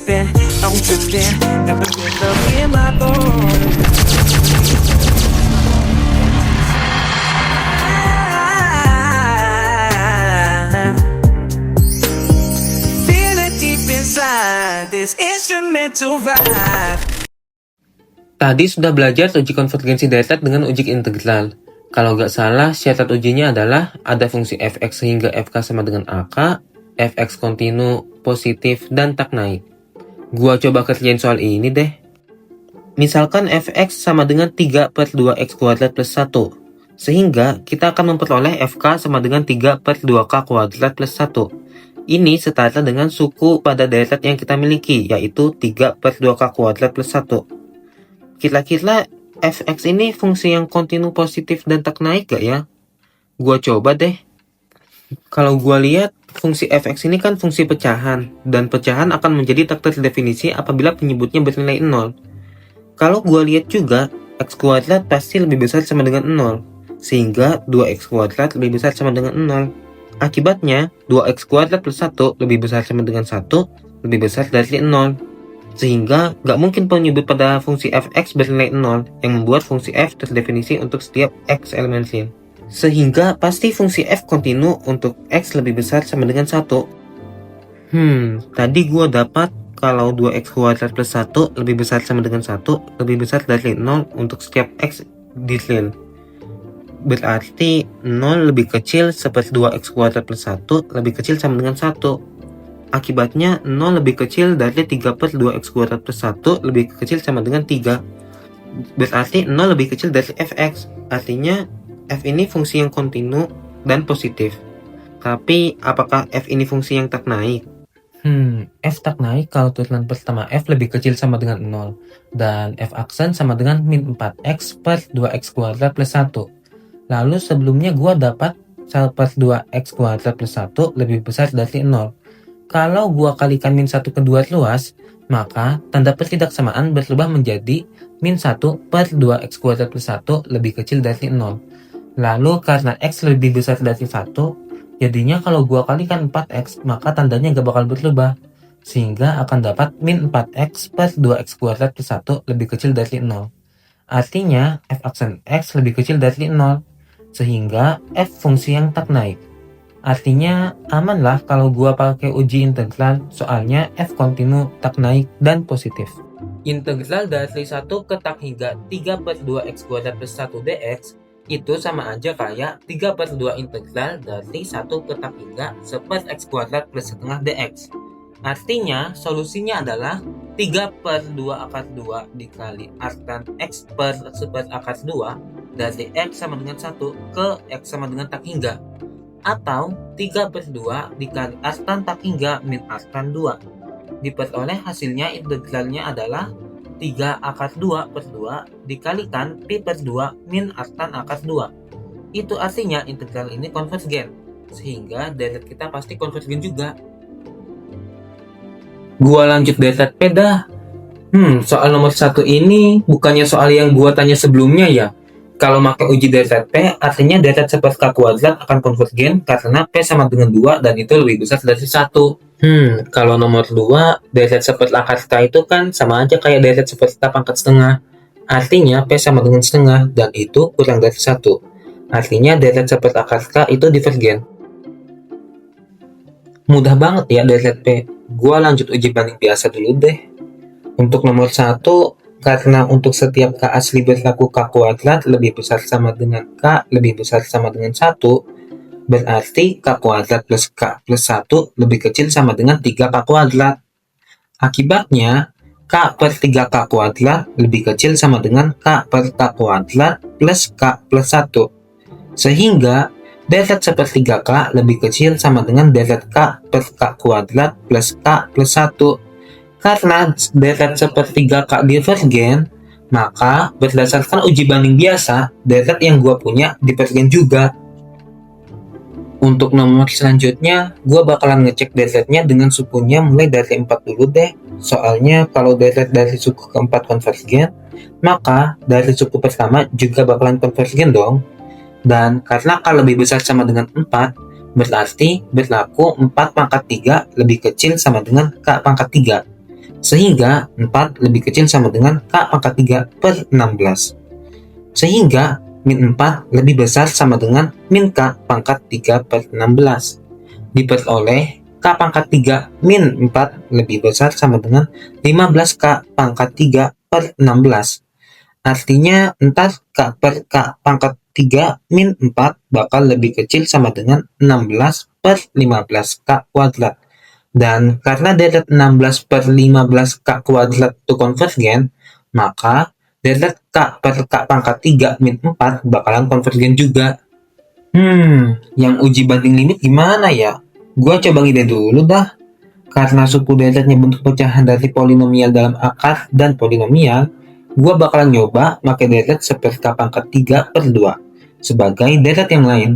tripping, I'm tripping, never get up in my bones. Feel it deep inside this instrumental vibe. Tadi sudah belajar uji konvergensi delta dengan uji integral. Kalau nggak salah, syarat ujinya adalah ada fungsi fx sehingga fk sama dengan ak, fx kontinu, positif, dan tak naik. Gua coba kerjain soal ini deh. Misalkan fx sama dengan 3 per 2x kuadrat plus 1. Sehingga kita akan memperoleh fk sama dengan 3 per 2k kuadrat plus 1. Ini setara dengan suku pada delta yang kita miliki, yaitu 3 per 2k kuadrat plus 1. Kira-kira fx ini fungsi yang kontinu positif dan tak naik gak ya? Gua coba deh. Kalau gua lihat, fungsi fx ini kan fungsi pecahan, dan pecahan akan menjadi tak terdefinisi apabila penyebutnya bernilai 0. Kalau gua lihat juga, x kuadrat pasti lebih besar sama dengan 0, sehingga 2x kuadrat lebih besar sama dengan 0. Akibatnya, 2x kuadrat plus 1 lebih besar sama dengan 1, lebih besar dari 0. Sehingga nggak mungkin penyebut pada fungsi fx bernilai 0 yang membuat fungsi f terdefinisi untuk setiap x elemen sin. Sehingga pasti fungsi f kontinu untuk x lebih besar sama dengan 1. Tadi gua dapat kalau 2x kuadrat plus 1 lebih besar sama dengan 1 lebih besar dari 0 untuk setiap x di sin. Berarti 0 lebih kecil seperti 2x kuadrat plus 1 lebih kecil sama dengan 1. Akibatnya 0 lebih kecil dari 3 per 2x kuadrat plus 1 lebih kecil sama dengan 3. Berarti 0 lebih kecil dari fx. Artinya f ini fungsi yang kontinu dan positif. Tapi apakah f ini fungsi yang tak naik? F tak naik kalau turunan pertama f lebih kecil sama dengan 0. Dan f aksen sama dengan min 4x per 2x kuadrat plus 1. Lalu sebelumnya gua dapat 1 per 2x kuadrat plus 1 lebih besar dari 0. Kalau gua kalikan min 1 kedua luas, maka tanda pertidaksamaan berubah menjadi min 1 per 2x kuadrat plus 1 lebih kecil dari 0. Lalu karena x lebih besar dari 1, jadinya kalau gua kalikan 4x, maka tandanya gak bakal berubah. Sehingga akan dapat min 4x per 2x kuadrat plus 1 lebih kecil dari 0. Artinya f aksen x lebih kecil dari 0. Sehingga f fungsi yang tak naik. Artinya aman lah kalau gua pakai uji integral, soalnya f kontinu tak naik dan positif. Integral dari 1 ke tak hingga 3 per 2x kuadrat plus 1 dx itu sama aja kayak 3 per 2 integral dari 1 ke tak hingga 1 per x kuadrat plus setengah dx. Artinya solusinya adalah 3 per 2 akar 2 dikali artan x per 1 akar 2 dari x sama dengan 1 ke x sama dengan tak hingga. Atau 3 per 2 dikali artan tak hingga min artan 2. Diperoleh hasilnya integralnya adalah 3 akar 2 per 2 dikalikan pi per 2 min artan akar 2. Itu artinya integral ini konvergen, sehingga delta kita pasti konvergen juga. Gua lanjut delta P dah. Soal nomor 1 ini bukannya soal yang gua tanya sebelumnya ya. Kalau pakai uji delta P, artinya delta seper K kuadrat akan konvergen karena P sama dengan 2 dan itu lebih besar dari 1. Kalau nomor 2, delta seper akar K itu kan sama aja kayak delta seper K pangkat setengah. Artinya P sama dengan setengah dan itu kurang dari 1. Artinya delta seper akar K itu divergen. Mudah banget ya delta P. Gua lanjut uji banding biasa dulu deh. Untuk nomor 1, karena untuk setiap K asli berlaku K kuadrat lebih besar sama dengan K lebih besar sama dengan 1, berarti K kuadrat plus K plus 1 lebih kecil sama dengan 3K kuadrat. Akibatnya, K per 3K kuadrat lebih kecil sama dengan K per K kuadrat plus K plus 1. Sehingga, delta sepertiga K lebih kecil sama dengan delta K per K kuadrat plus K plus 1. Karena delta sepertiga K divergen, maka berdasarkan uji banding biasa, delta yang gua punya divergen juga. Untuk nomor selanjutnya, gua bakalan ngecek delta-nya dengan sukunya mulai dari 4 dulu deh. Soalnya kalau delta dari suku keempat konvergen, maka dari suku pertama juga bakalan konvergen dong. Dan karena K lebih besar sama dengan 4, berarti berlaku 4 pangkat 3 lebih kecil sama dengan K pangkat 3. Sehingga 4 lebih kecil sama dengan K pangkat 3 per 16. Sehingga min 4 lebih besar sama dengan min K pangkat 3 per 16. Diperoleh K pangkat 3 min 4 lebih besar sama dengan 15K pangkat 3 per 16. Artinya ntar K per K pangkat 3 min 4 bakal lebih kecil sama dengan 16 per 15K kuadrat. Dan karena deret 16 per 15K kuadrat itu konvergen, maka deret K per K pangkat 3 min 4 bakalan konvergen juga. Yang uji banding limit gimana ya? Gua coba ngide dulu dah. Karena suku deretnya bentuk pecahan dari polinomial dalam akar dan polinomial, gua bakalan nyoba pakai deret seperti K pangkat 3 per 2 sebagai deret yang lain.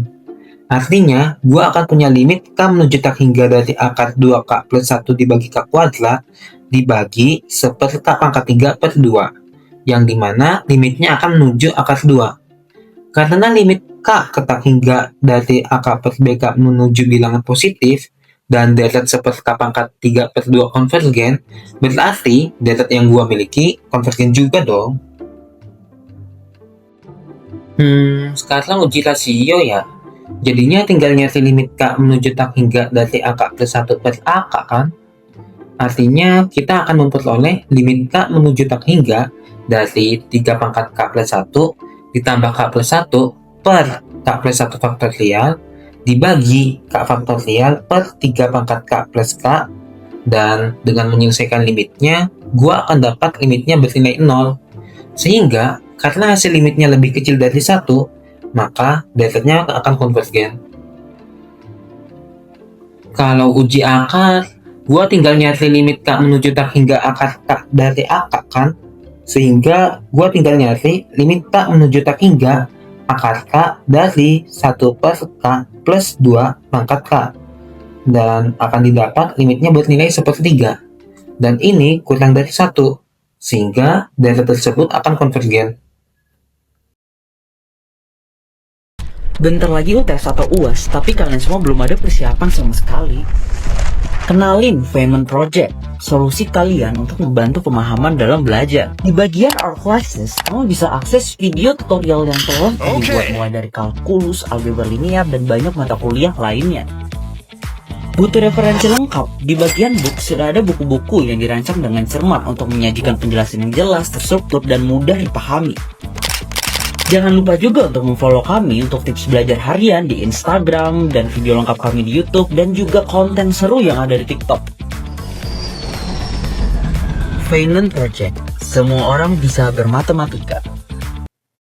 Artinya, gua akan punya limit K menuju tak hingga dari akar 2K plus 1 dibagi K kuadrat dibagi seperti K pangkat 3 per 2, yang dimana limitnya akan menuju akar 2. Karena limit K ke tak hingga dari AK per BK menuju bilangan positif, dan deret seperti K pangkat 3 per 2 konvergen, berarti deret yang gua miliki konvergen juga dong. Sekarang uji rasio ya. Jadinya tinggal nyari limit K menuju tak hingga dari AK plus 1 per AK kan? Artinya kita akan memperoleh limit K menuju tak hingga dari 3 pangkat K plus 1 ditambah K plus 1 per K plus 1 faktorial dibagi K faktorial per 3 pangkat K plus K, dan dengan menyelesaikan limitnya, gua akan dapat limitnya bernilai 0. Sehingga, karena hasil limitnya lebih kecil dari 1, maka deretnya akan konvergen. Kalau uji akar, gua tinggal nyari limit K menuju tak hingga akar K dari AK kan? Sehingga gua tinggal nyari limit K menuju tak hingga akar K dari 1 per K plus 2 pangkat K, dan akan didapat limitnya bernilai sepertiga, dan ini kurang dari 1, sehingga deret tersebut akan konvergen. Bentar lagi UTS atau UAS, tapi kalian semua belum ada persiapan sama sekali. Kenalin Feynman Project, solusi kalian untuk membantu pemahaman dalam belajar. Di bagian Our Classes, kamu bisa akses video tutorial yang telah dibuat mulai dari kalkulus, algebra linear, dan banyak mata kuliah lainnya. Butuh referensi lengkap? Di bagian book sudah ada buku-buku yang dirancang dengan cermat untuk menyajikan penjelasan yang jelas, terstruktur, dan mudah dipahami. Jangan lupa juga untuk memfollow kami untuk tips belajar harian di Instagram dan video lengkap kami di YouTube dan juga konten seru yang ada di TikTok. Feynman Project, semua orang bisa bermatematika.